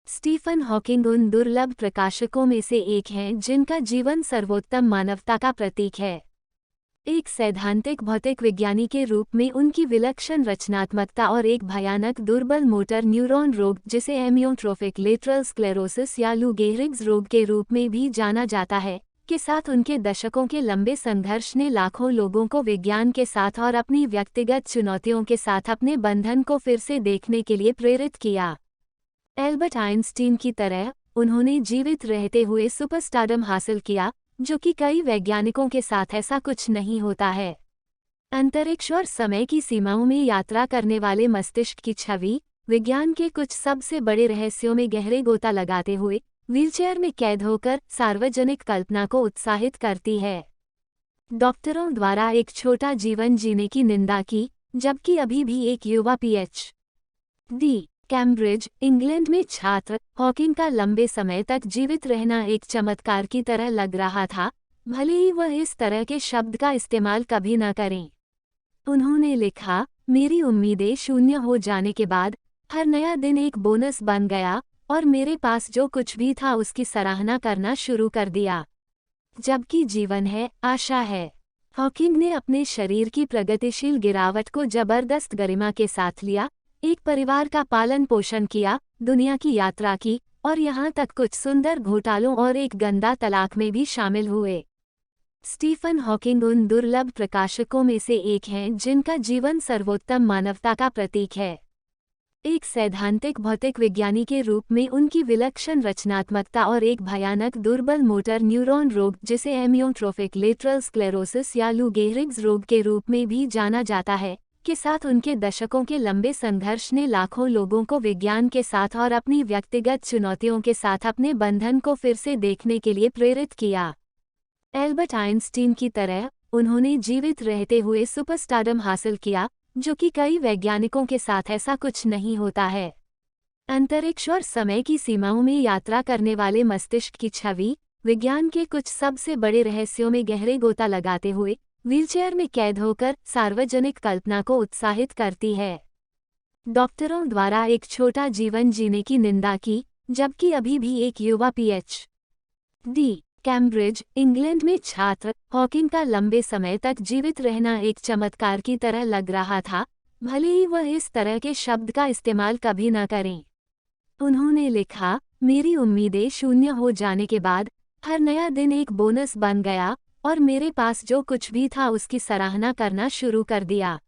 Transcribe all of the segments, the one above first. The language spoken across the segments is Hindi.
स्टीफन हॉकिंग उन दुर्लभ प्रकाशकों में से एक हैं जिनका जीवन सर्वोत्तम मानवता का प्रतीक है। एक सैद्धांतिक भौतिक विज्ञानी के रूप में उनकी विलक्षण रचनात्मकता और एक भयानक दुर्बल मोटर न्यूरॉन रोग जिसे एमियोट्रोफिक लेटरल स्क्लेरोसिस या लू गेहरिग्स रोग के रूप में भी जाना जाता है, के साथ उनके दशकों के लंबे संघर्ष ने लाखों लोगों को विज्ञान के साथ और अपनी व्यक्तिगत चुनौतियों के साथ अपने बंधन को फिर से देखने के लिए प्रेरित किया। एल्बर्ट आइंस्टीन की तरह उन्होंने जीवित रहते हुए सुपरस्टारडम हासिल किया, जो कि कई वैज्ञानिकों के साथ ऐसा कुछ नहीं होता है। अंतरिक्ष और समय की सीमाओं में यात्रा करने वाले मस्तिष्क की छवि विज्ञान के कुछ सबसे बड़े रहस्यों में गहरे गोता लगाते हुए व्हीलचेयर में कैद होकर सार्वजनिक कल्पना को उत्साहित करती है। डॉक्टरों द्वारा एक छोटा जीवन जीने की निंदा की, जबकि अभी भी एक युवा पीएचडी कैम्ब्रिज, इंग्लैंड में छात्र हॉकिंग का लंबे समय तक जीवित रहना एक चमत्कार की तरह लग रहा था, भले ही वह इस तरह के शब्द का इस्तेमाल कभी न करें। उन्होंने लिखा, मेरी उम्मीदें शून्य हो जाने के बाद हर नया दिन एक बोनस बन गया और मेरे पास जो कुछ भी था उसकी सराहना करना शुरू कर दिया। जबकि जीवन है, आशा है। हॉकिंग ने अपने शरीर की प्रगतिशील गिरावट को जबरदस्त गरिमा के साथ लिया, एक परिवार का पालन पोषण किया, दुनिया की यात्रा की और यहाँ तक कुछ सुंदर घोटालों और एक गंदा तलाक में भी शामिल हुए। स्टीफन हॉकिंग उन दुर्लभ प्रकाशकों में से एक हैं जिनका जीवन सर्वोत्तम मानवता का प्रतीक है। एक सैद्धांतिक भौतिक विज्ञानी के रूप में उनकी विलक्षण रचनात्मकता और एक भयानक दुर्बल मोटर न्यूरॉन रोग जिसे एमियोट्रोफिक लेटरल स्क्लेरोसिस या लू गेहरिग्स रोग के रूप में भी जाना जाता है, के साथ उनके दशकों के लंबे संघर्ष ने लाखों लोगों को विज्ञान के साथ और अपनी व्यक्तिगत चुनौतियों के साथ अपने बंधन को फिर से देखने के लिए प्रेरित किया। एल्बर्ट आइंस्टीन की तरह उन्होंने जीवित रहते हुए सुपरस्टारडम हासिल किया, जो कि कई वैज्ञानिकों के साथ ऐसा कुछ नहीं होता है। अंतरिक्ष और समय की सीमाओं में यात्रा करने वाले मस्तिष्क की छवि विज्ञान के कुछ सबसे बड़े रहस्यों में गहरे गोता लगाते हुए व्हीलचेयर में कैद होकर सार्वजनिक कल्पना को उत्साहित करती है। डॉक्टरों द्वारा एक छोटा जीवन जीने की निंदा की, जबकि अभी भी एक युवा पीएचडी कैम्ब्रिज, इंग्लैंड में छात्र हॉकिंग का लंबे समय तक जीवित रहना एक चमत्कार की तरह लग रहा था, भले ही वह इस तरह के शब्द का इस्तेमाल कभी न करें। उन्होंने लिखा, मेरी उम्मीदें शून्य हो जाने के बाद हर नया दिन एक बोनस बन गया और मेरे पास जो कुछ भी था उसकी सराहना करना शुरू कर दिया।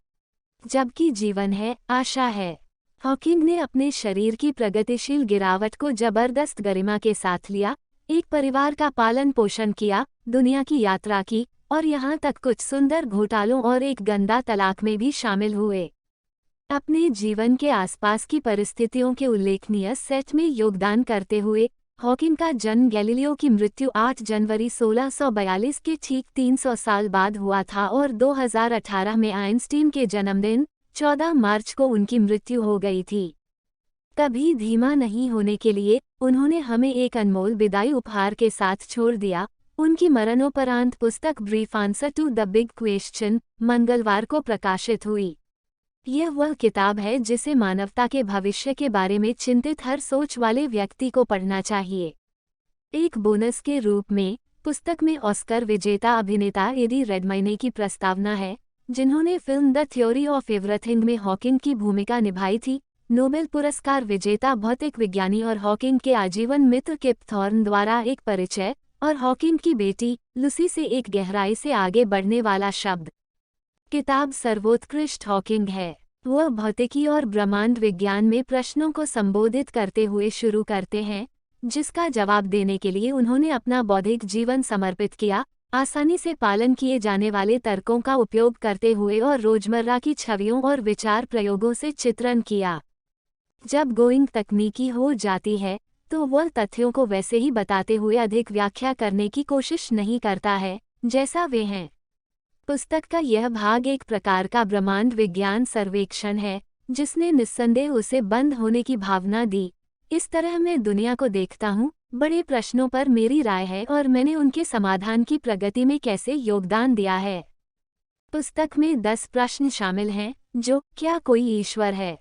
जबकि जीवन है, आशा है। हॉकिंग ने अपने शरीर की प्रगतिशील गिरावट को जबरदस्त गरिमा के साथ लिया, एक परिवार का पालन पोषण किया, दुनिया की यात्रा की और यहाँ तक कुछ सुंदर घोटालों और एक गंदा तलाक में भी शामिल हुए। अपने जीवन के आसपास की परिस्थितियों के उल्लेखनीय सेट में योगदान करते हुए हॉकिंग का जन्म गैलीलियो की मृत्यु 8 जनवरी 1642 के ठीक 300 साल बाद हुआ था और 2018 में आइंस्टीन के जन्मदिन 14 मार्च को उनकी मृत्यु हो गई थी। कभी धीमा नहीं होने के लिए उन्होंने हमें एक अनमोल विदाई उपहार के साथ छोड़ दिया। उनकी मरणोपरांत पुस्तक brief answer to the big question मंगलवार को प्रकाशित हुई। यह वह किताब है जिसे मानवता के भविष्य के बारे में चिंतित हर सोच वाले व्यक्ति को पढ़ना चाहिए। एक बोनस के रूप में पुस्तक में ऑस्कर विजेता अभिनेता एडी रेडमाइने की प्रस्तावना है, जिन्होंने film the theory of everything में हॉकिंग की भूमिका निभाई थी। नोबेल पुरस्कार विजेता भौतिक विज्ञानी और हॉकिंग के आजीवन मित्र किप थॉर्न द्वारा एक परिचय और हॉकिंग की बेटी लूसी से एक गहराई से आगे बढ़ने वाला शब्द। किताब सर्वोत्कृष्ट हॉकिंग है। वह भौतिकी और ब्रह्मांड विज्ञान में प्रश्नों को संबोधित करते हुए शुरू करते हैं, जिसका जवाब देने के लिए उन्होंने अपना बौद्धिक जीवन समर्पित किया, आसानी से पालन किए जाने वाले तर्कों का उपयोग करते हुए और रोजमर्रा की छवियों और विचार प्रयोगों से चित्रण किया। जब गोइंग तकनीकी हो जाती है तो वह तथ्यों को वैसे ही बताते हुए अधिक व्याख्या करने की कोशिश नहीं करता है जैसा वे हैं। पुस्तक का यह भाग एक प्रकार का ब्रह्मांड विज्ञान सर्वेक्षण है, जिसने निस्संदेह उसे बंद होने की भावना दी। इस तरह मैं दुनिया को देखता हूँ, बड़े प्रश्नों पर मेरी राय है और मैंने उनके समाधान की प्रगति में कैसे योगदान दिया है। पुस्तक में 10 प्रश्न शामिल हैं, जो क्या कोई ईश्वर है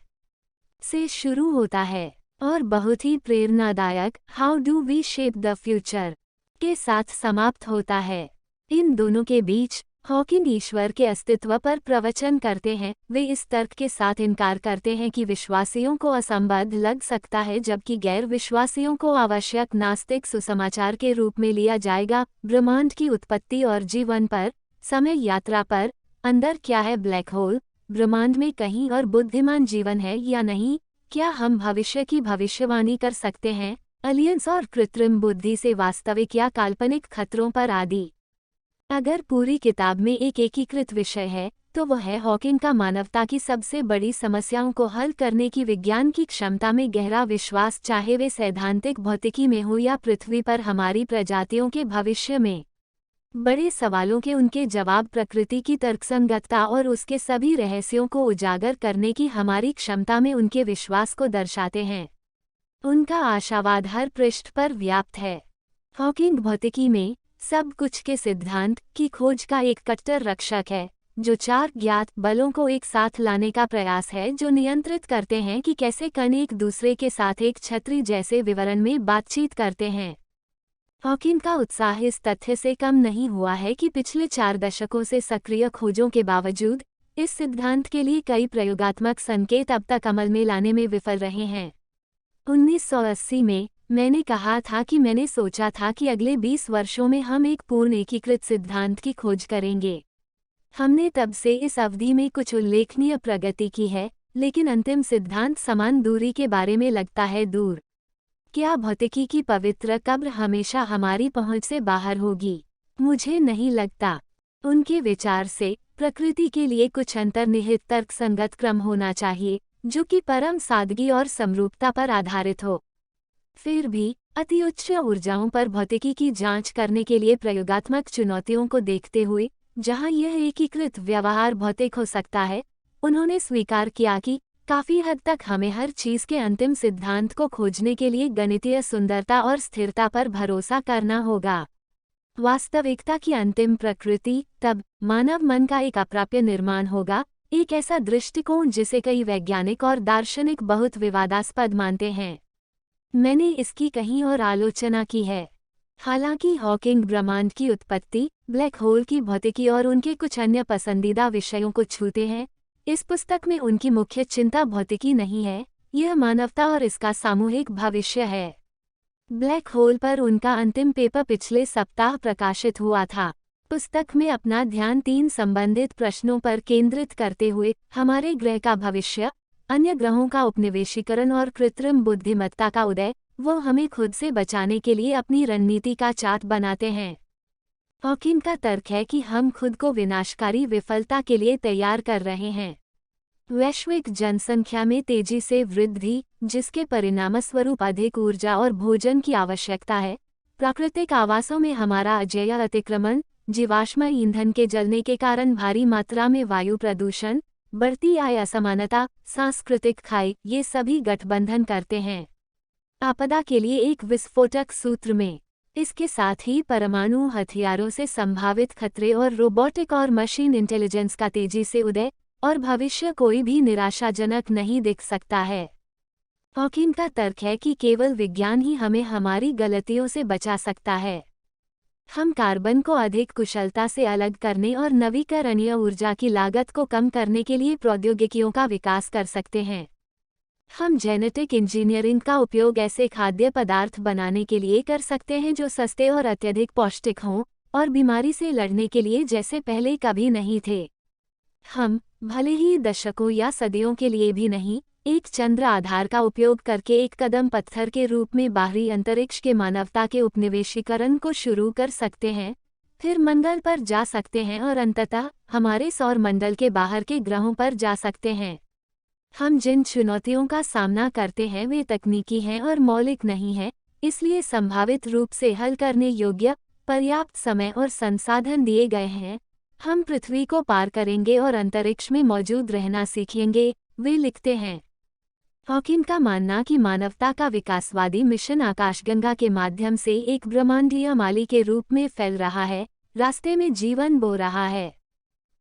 से शुरू होता है। और बहुत ही प्रेरणादायक how do V shape the future के साथ समाप्त होता है। इन दोनों के बीच हॉकिंग ईश्वर के अस्तित्व पर प्रवचन करते हैं। वे इस तर्क के साथ इनकार करते हैं कि विश्वासियों को असंबद्ध लग सकता है, जबकि गैर विश्वासियों को आवश्यक नास्तिक सुसमाचार के रूप में लिया जाएगा। ब्रह्मांड की उत्पत्ति और जीवन पर, समय यात्रा पर, अंदर क्या है ब्लैक होल, ब्रह्मांड में कहीं और बुद्धिमान जीवन है या नहीं, क्या हम भविष्य की भविष्यवाणी कर सकते हैं, एलियंस और कृत्रिम बुद्धि से वास्तविक या काल्पनिक खतरों पर आदि। अगर पूरी किताब में एक एकीकृत विषय है तो वह है हॉकिंग का मानवता की सबसे बड़ी समस्याओं को हल करने की विज्ञान की क्षमता में गहरा विश्वास, चाहे वे सैद्धांतिक भौतिकी में हो या पृथ्वी पर हमारी प्रजातियों के भविष्य में। बड़े सवालों के उनके जवाब प्रकृति की तर्कसंगतता और उसके सभी रहस्यों को उजागर करने की हमारी क्षमता में उनके विश्वास को दर्शाते हैं। उनका आशावाद हर पृष्ठ पर व्याप्त है। हॉकिंग भौतिकी में सब कुछ के सिद्धांत की खोज का एक कट्टर रक्षक है, जो 4 ज्ञात बलों को एक साथ लाने का प्रयास है, जो नियंत्रित करते हैं कि कैसे कण एक दूसरे के साथ एक छतरी जैसे विवरण में बातचीत करते हैं। हॉकिंग का उत्साह इस तथ्य से कम नहीं हुआ है कि पिछले 4 दशकों से सक्रिय खोजों के बावजूद इस सिद्धांत के लिए कई प्रयोगात्मक संकेत अब तक अमल में लाने में विफल रहे हैं। 1980 में मैंने कहा था कि मैंने सोचा था कि अगले 20 वर्षों में हम एक पूर्ण एकीकृत सिद्धांत की खोज करेंगे। हमने तब से इस अवधि में कुछ उल्लेखनीय प्रगति की है, लेकिन अंतिम सिद्धांत समान दूरी के बारे में लगता है दूर। क्या भौतिकी की पवित्र कब्र हमेशा हमारी पहुंच से बाहर होगी? मुझे नहीं लगता। उनके विचार से प्रकृति के लिए कुछ अंतर्निहित तर्कसंगत क्रम होना चाहिए, जो कि परम सादगी और समरूपता पर आधारित हो। फिर भी अति उच्च ऊर्जाओं पर भौतिकी की जांच करने के लिए प्रयोगात्मक चुनौतियों को देखते हुए, जहां यह एकीकृत व्यवहार भौतिक हो सकता है, उन्होंने स्वीकार किया कि काफी हद तक हमें हर चीज के अंतिम सिद्धांत को खोजने के लिए गणितीय सुंदरता और स्थिरता पर भरोसा करना होगा। वास्तविकता की अंतिम प्रकृति तब मानव मन का एक अप्राप्य निर्माण होगा, एक ऐसा दृष्टिकोण जिसे कई वैज्ञानिक और दार्शनिक बहुत विवादास्पद मानते हैं। मैंने इसकी कहीं और आलोचना की है। हालांकि हॉकिंग ब्रह्मांड की उत्पत्ति, ब्लैक होल की भौतिकी और उनके कुछ अन्य पसंदीदा विषयों को छूते हैं, इस पुस्तक में उनकी मुख्य चिंता भौतिकी नहीं है, यह मानवता और इसका सामूहिक भविष्य है। ब्लैक होल पर उनका अंतिम पेपर पिछले सप्ताह प्रकाशित हुआ था। पुस्तक में अपना ध्यान 3 संबंधित प्रश्नों पर केंद्रित करते हुए हमारे ग्रह का भविष्य, अन्य ग्रहों का उपनिवेशीकरण और कृत्रिम बुद्धिमत्ता का उदय, वो हमें खुद से बचाने के लिए अपनी रणनीति का चार्ट बनाते हैं। हॉकिंग का तर्क है कि हम खुद को विनाशकारी विफलता के लिए तैयार कर रहे हैं। वैश्विक जनसंख्या में तेजी से वृद्धि, जिसके परिणामस्वरूप अधिक ऊर्जा और भोजन की आवश्यकता है, प्राकृतिक आवासों में हमारा अजेय अतिक्रमण, जीवाश्म ईंधन के जलने के कारण भारी मात्रा में वायु प्रदूषण, बढ़ती आय असमानता, सांस्कृतिक खाई, ये सभी गठबंधन करते हैं आपदा के लिए एक विस्फोटक सूत्र में। इसके साथ ही परमाणु हथियारों से संभावित खतरे और रोबोटिक और मशीन इंटेलिजेंस का तेजी से उदय और भविष्य कोई भी निराशाजनक नहीं दिख सकता है। हॉकिंग का तर्क है कि केवल विज्ञान ही हमें हमारी गलतियों से बचा सकता है। हम कार्बन को अधिक कुशलता से अलग करने और नवीकरणीय ऊर्जा की लागत को कम करने के लिए प्रौद्योगिकियों का विकास कर सकते हैं। हम जेनेटिक इंजीनियरिंग का उपयोग ऐसे खाद्य पदार्थ बनाने के लिए कर सकते हैं जो सस्ते और अत्यधिक पौष्टिक हों और बीमारी से लड़ने के लिए जैसे पहले कभी नहीं थे। हम, भले ही दशकों या सदियों के लिए भी नहीं, एक चंद्र आधार का उपयोग करके एक कदम पत्थर के रूप में बाहरी अंतरिक्ष के मानवता के उपनिवेशीकरण को शुरू कर सकते हैं, फिर मंगल पर जा सकते हैं और अंततः हमारे सौर मंडल के बाहर के ग्रहों पर जा सकते हैं। हम जिन चुनौतियों का सामना करते हैं वे तकनीकी हैं और मौलिक नहीं हैं, इसलिए संभावित रूप से हल करने योग्य पर्याप्त समय और संसाधन दिए गए हैं। हम पृथ्वी को पार करेंगे और अंतरिक्ष में मौजूद रहना सीखेंगे, वे लिखते हैं। हॉकिंग का मानना कि मानवता का विकासवादी मिशन आकाशगंगा के माध्यम से एक ब्रह्मांडीय माली के रूप में फैल रहा है, रास्ते में जीवन बो रहा है।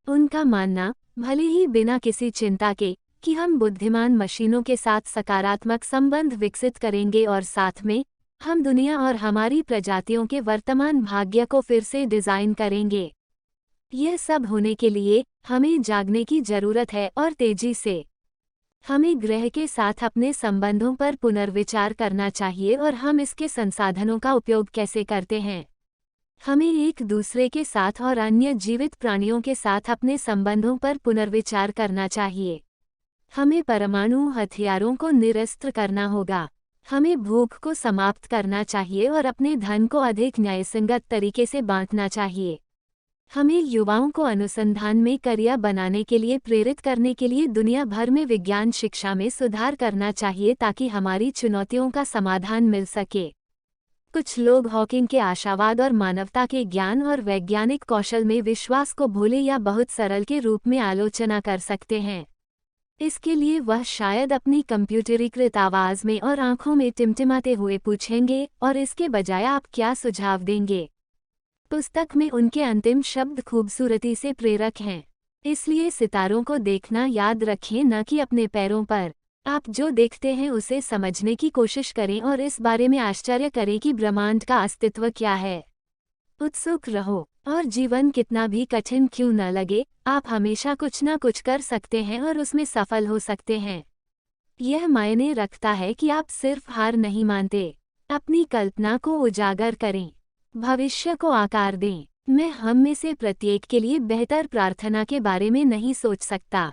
उनका मानना, भले ही बिना किसी चिंता के, कि हम बुद्धिमान मशीनों के साथ सकारात्मक संबंध विकसित करेंगे और साथ में हम दुनिया और हमारी प्रजातियों के वर्तमान भाग्य को फिर से डिजाइन करेंगे। यह सब होने के लिए हमें जागने की जरूरत है और तेजी से। हमें ग्रह के साथ अपने संबंधों पर पुनर्विचार करना चाहिए और हम इसके संसाधनों का उपयोग कैसे करते हैं। हमें एक दूसरे के साथ और अन्य जीवित प्राणियों के साथ अपने संबंधों पर पुनर्विचार करना चाहिए। हमें परमाणु हथियारों को निरस्त्र करना होगा। हमें भूख को समाप्त करना चाहिए और अपने धन को अधिक न्यायसंगत तरीके से बांटना चाहिए। हमें युवाओं को अनुसंधान में करियर बनाने के लिए प्रेरित करने के लिए दुनिया भर में विज्ञान शिक्षा में सुधार करना चाहिए ताकि हमारी चुनौतियों का समाधान मिल सके। कुछ लोग हॉकिंग के आशावाद और मानवता के ज्ञान और वैज्ञानिक कौशल में विश्वास को भोले या बहुत सरल के रूप में आलोचना कर सकते हैं। इसके लिए वह शायद अपनी कंप्यूटरीकृत आवाज में और आंखों में टिमटिमाते हुए पूछेंगे, और इसके बजाय आप क्या सुझाव देंगे? पुस्तक में उनके अंतिम शब्द खूबसूरती से प्रेरक हैं। इसलिए सितारों को देखना याद रखें, न कि अपने पैरों पर। आप जो देखते हैं उसे समझने की कोशिश करें और इस बारे में आश्चर्य करें कि ब्रह्मांड का अस्तित्व क्या है। उत्सुक रहो, और जीवन कितना भी कठिन क्यों न लगे, आप हमेशा कुछ न कुछ कर सकते हैं और उसमें सफल हो सकते हैं। यह मायने रखता है कि आप सिर्फ हार नहीं मानते। अपनी कल्पना को उजागर करें, भविष्य को आकार दें। मैं हम में से प्रत्येक के लिए बेहतर प्रार्थना के बारे में नहीं सोच सकता।